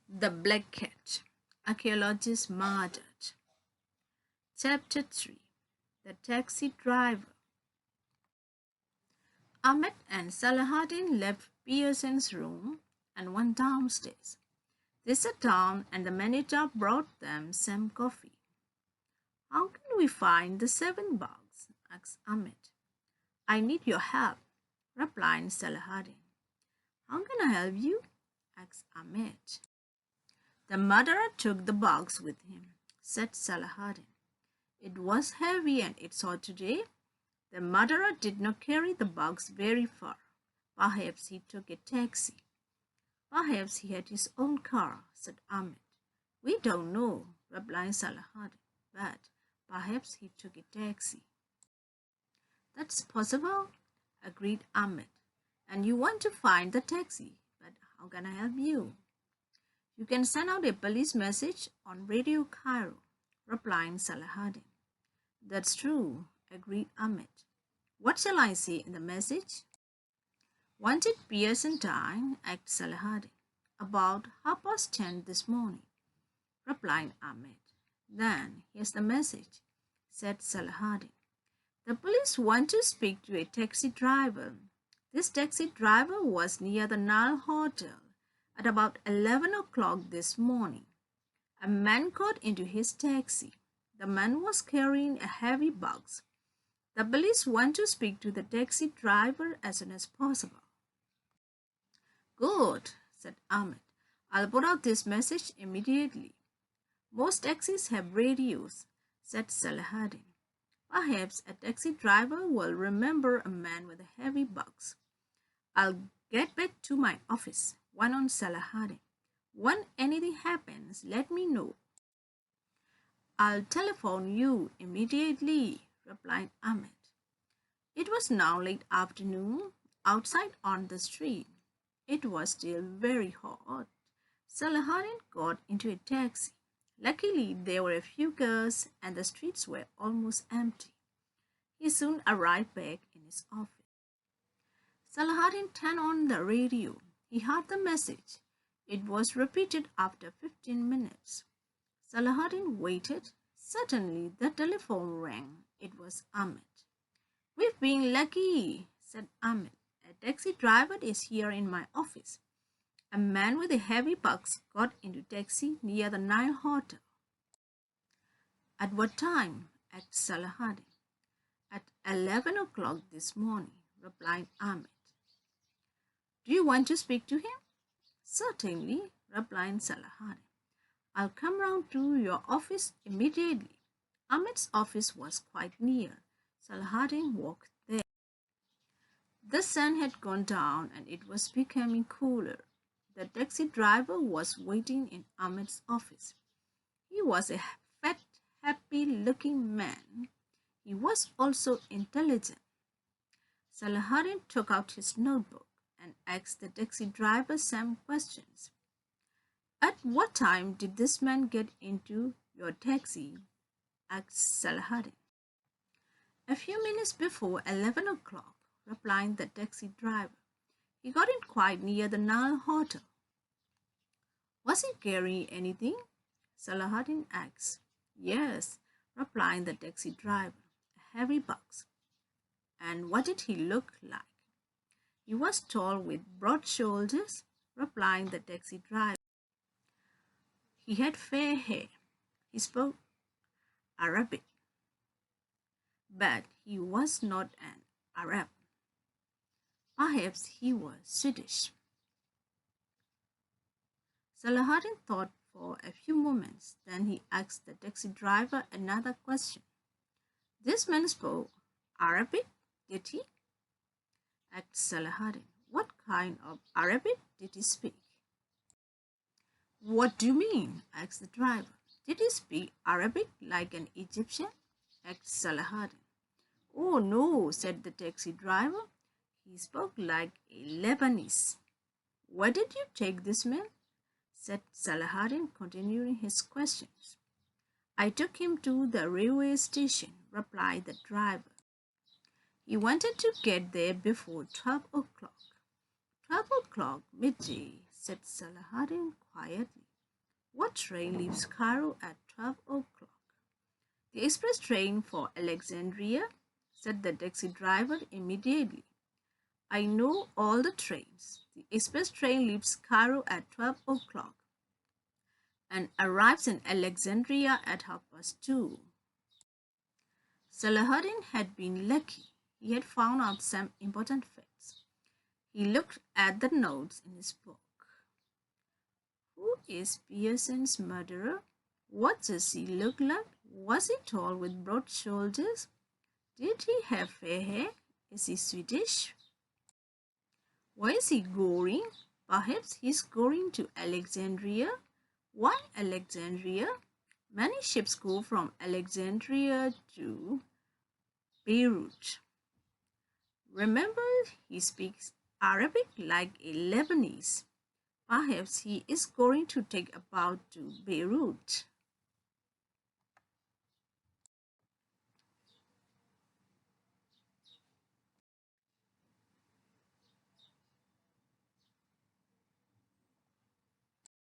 The Black Cat, Archaeologist Murdered. Chapter 3. The Taxi Driver. Ahmed and Salahuddin left Pearson's room and went downstairs. They sat down and the manager brought them some coffee. "How can we find the 7 bugs?" asked Ahmed. "I need your help," replied Salahuddin. "How can I help you?" asked Ahmed. "The murderer took the box with him," said Salahuddin. "It was heavy and it saw today. The murderer did not carry the box very far. Perhaps he took a taxi." "Perhaps he had his own car," said Ahmed. "We don't know," replied Salahuddin, "but perhaps he took a taxi." "That's possible," agreed Ahmed. "And you want to find the taxi, but how can I help you?" "You can send out a police message on Radio Cairo," replied Salahuddin. "That's true," agreed Ahmed. "What shall I say in the message?" "Wanted Pearson time," asked Salahuddin. "About 10:30 this morning," replied Ahmed. "Then here's the message," said Salahuddin. "The police want to speak to a taxi driver. This taxi driver was near the Nile Hotel at about 11 o'clock this morning. A man got into his taxi. The man was carrying a heavy box. The police want to speak to the taxi driver as soon as possible." "Good," said Ahmed. "I'll put out this message immediately." "Most taxis have radios," said Salahuddin. "Perhaps a taxi driver will remember a man with a heavy box." "I'll get back to my office," went on Salahuddin. "When anything happens, let me know." "I'll telephone you immediately," replied Ahmed. It was now late afternoon. Outside on the street, it was still very hot. Salahuddin got into a taxi. Luckily, there were a few cars and the streets were almost empty. He soon arrived back in his office. Salahuddin turned on the radio. He heard the message. It was repeated after 15 minutes. Salahuddin waited. Suddenly, the telephone rang. It was Ahmed. "We've been lucky," said Ahmed. "A taxi driver is here in my office. A man with a heavy box got into taxi near the Nile Hotel." "At what time?" asked Salahuddin. "At 11 o'clock this morning," replied Ahmed. "Do you want to speak to him?" "Certainly," replied Salahuddin. "I'll come round to your office immediately." Ahmed's office was quite near. Salahuddin walked there. The sun had gone down and it was becoming cooler. The taxi driver was waiting in Ahmed's office. He was a fat, happy-looking man. He was also intelligent. Salahuddin took out his notebook and asked the taxi driver some questions. "At what time did this man get into your taxi?" asked Salahuddin. "A few minutes before 11 o'clock," replied the taxi driver. "He got in quite near the Nile Hotel." "Was he carrying anything?" Salahuddin asked. "Yes," replied the taxi driver, "a heavy box." "And what did he look like?" "He was tall with broad shoulders," replied the taxi driver. "He had fair hair. He spoke Arabic, but he was not an Arab. Perhaps he was Swedish." Salahuddin thought for a few moments. Then he asked the taxi driver another question. "This man spoke Arabic, did he?" asked Salahuddin. "What kind of Arabic did he speak?" "What do you mean?" asked the driver. "Did he speak Arabic like an Egyptian?" asked Salahuddin. "Oh no," said the taxi driver. "He spoke like a Lebanese." "Where did you take this man?" said Salahuddin, continuing his questions. "I took him to the railway station," replied the driver. "He wanted to get there before 12 o'clock. 12 o'clock midday," said Salahuddin quietly. What train leaves Cairo at 12 o'clock? The express train for Alexandria, said the taxi driver immediately. I know all the trains. The express train leaves Cairo at 12 o'clock and arrives in Alexandria at 2:30. Salahuddin had been lucky. He had found out some important facts. He looked at the notes in his book. Who is Pearson's murderer? What does he look like? Was he tall with broad shoulders? Did he have fair hair? Is he Swedish? Why is he going? Perhaps he's going to Alexandria. Why Alexandria? Many ships go from Alexandria to Beirut. Remember, he speaks Arabic like a Lebanese. Perhaps he is going to take a boat to Beirut.